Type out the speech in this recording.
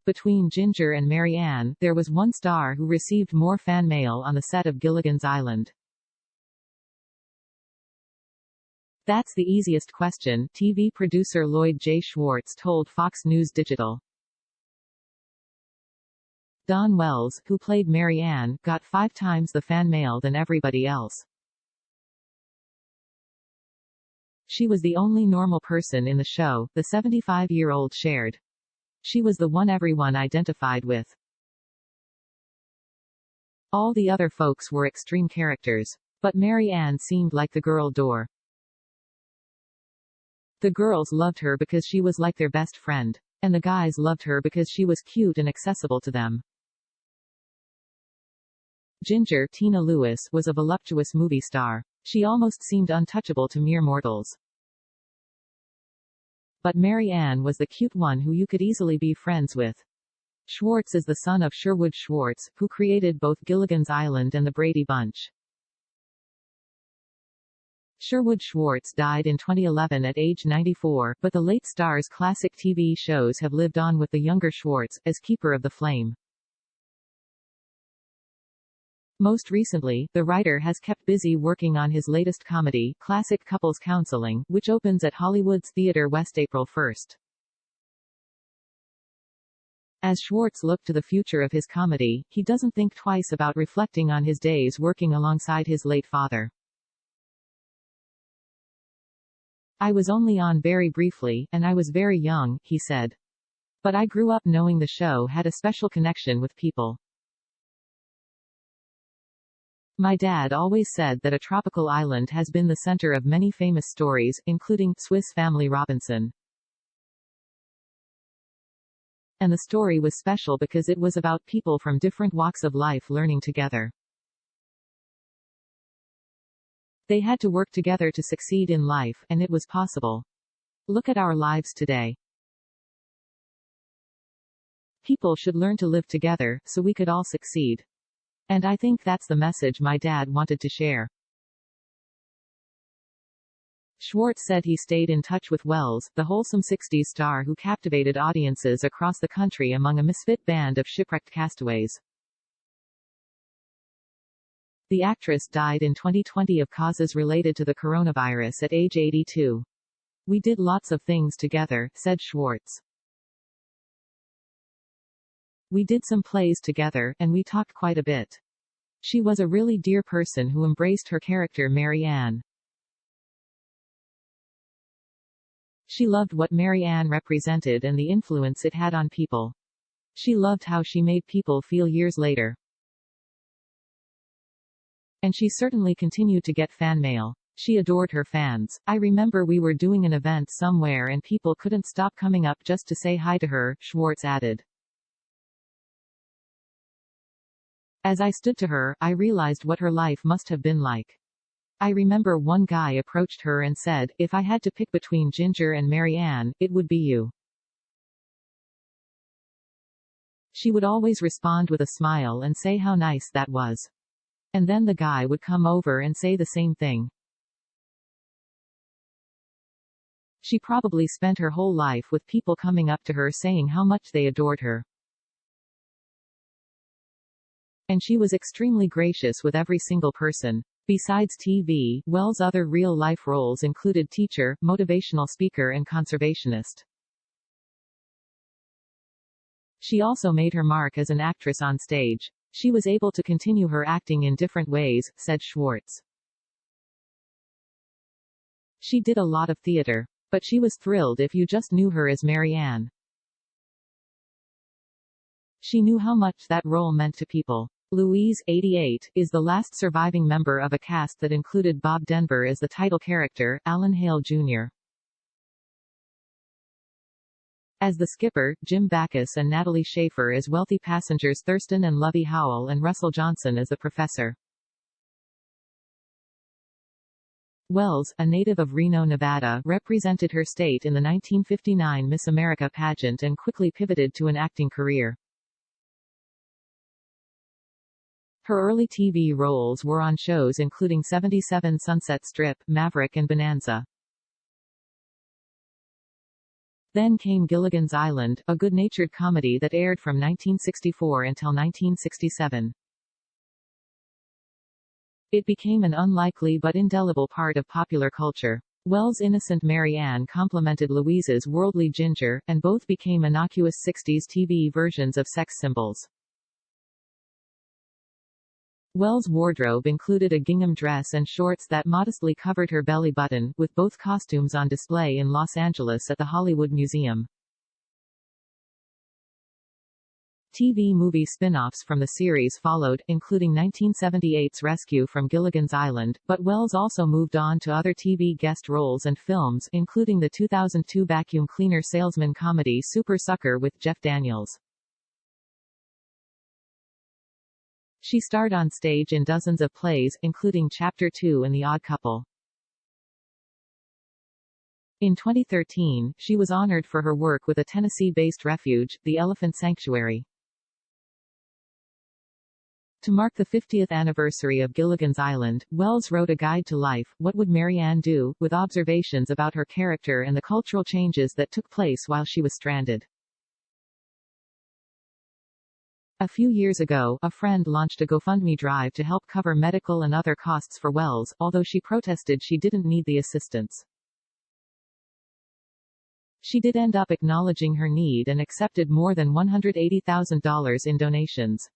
Between Ginger and Mary Ann, there was one star who received more fan mail on the set of Gilligan's Island. That's the easiest question, TV producer Lloyd J. Schwartz told Fox News Digital. Dawn Wells, who played Mary Ann, got 5 times the fan mail than everybody else. She was the only normal person in the show, the 75-year-old shared. She was the one everyone identified with. All the other folks were extreme characters. But Mary Ann seemed like the girl door. The girls loved her because she was like their best friend. And the guys loved her because she was cute and accessible to them. Ginger, Tina Lewis, was a voluptuous movie star. She almost seemed untouchable to mere mortals. But Mary Ann was the cute one who you could easily be friends with. Schwartz is the son of Sherwood Schwartz, who created both Gilligan's Island and the Brady Bunch. Sherwood Schwartz died in 2011 at age 94, but the late star's classic TV shows have lived on with the younger Schwartz, as keeper of the flame. Most recently, the writer has kept busy working on his latest comedy, Classic Couples Counseling, which opens at Hollywood's Theatre West April 1. As Schwartz looked to the future of his comedy, he doesn't think twice about reflecting on his days working alongside his late father. I was only on very briefly, and I was very young, he said. But I grew up knowing the show had a special connection with people. My dad always said that a tropical island has been the center of many famous stories, including Swiss Family Robinson. And the story was special because it was about people from different walks of life learning together. They had to work together to succeed in life, and it was possible. Look at our lives today. People should learn to live together, so we could all succeed. And I think that's the message my dad wanted to share. Schwartz said he stayed in touch with Wells, the wholesome 60s star who captivated audiences across the country among a misfit band of shipwrecked castaways. The actress died in 2020 of causes related to the coronavirus at age 82. We did lots of things together, said Schwartz. We did some plays together, and we talked quite a bit. She was a really dear person who embraced her character Mary Ann. She loved what Mary Ann represented and the influence it had on people. She loved how she made people feel years later. And she certainly continued to get fan mail. She adored her fans. I remember we were doing an event somewhere and people couldn't stop coming up just to say hi to her, Schwartz added. As I stood to her, I realized what her life must have been like. I remember one guy approached her and said, if I had to pick between Ginger and Mary Ann, it would be you. She would always respond with a smile and say how nice that was. And then the guy would come over and say the same thing. She probably spent her whole life with people coming up to her saying how much they adored her. And she was extremely gracious with every single person. Besides TV, Wells' other real-life roles included teacher, motivational speaker and conservationist. She also made her mark as an actress on stage. She was able to continue her acting in different ways, said Schwartz. She did a lot of theater. But she was thrilled if you just knew her as Mary Ann. She knew how much that role meant to people. Louise, 88, is the last surviving member of a cast that included Bob Denver as the title character, Alan Hale Jr. as the skipper, Jim Backus and Natalie Schaefer as wealthy passengers Thurston and Lovey Howell and Russell Johnson as the professor. Wells, a native of Reno, Nevada, represented her state in the 1959 Miss America pageant and quickly pivoted to an acting career. Her early TV roles were on shows including 77 Sunset Strip, Maverick and Bonanza. Then came Gilligan's Island, a good-natured comedy that aired from 1964 until 1967. It became an unlikely but indelible part of popular culture. Wells' innocent Mary Ann complemented Louise's worldly Ginger, and both became innocuous 60s TV versions of sex symbols. Wells' wardrobe included a gingham dress and shorts that modestly covered her belly button, with both costumes on display in Los Angeles at the Hollywood Museum. TV movie spin-offs from the series followed, including 1978's Rescue from Gilligan's Island, but Wells also moved on to other TV guest roles and films, including the 2002 vacuum cleaner salesman comedy Super Sucker with Jeff Daniels. She starred on stage in dozens of plays, including Chapter 2 and The Odd Couple. In 2013, she was honored for her work with a Tennessee-based refuge, the Elephant Sanctuary. To mark the 50th anniversary of Gilligan's Island, Wells wrote a guide to life, What Would Mary Ann Do?, with observations about her character and the cultural changes that took place while she was stranded. A few years ago, a friend launched a GoFundMe drive to help cover medical and other costs for Wells, although she protested she didn't need the assistance. She did end up acknowledging her need and accepted more than $180,000 in donations.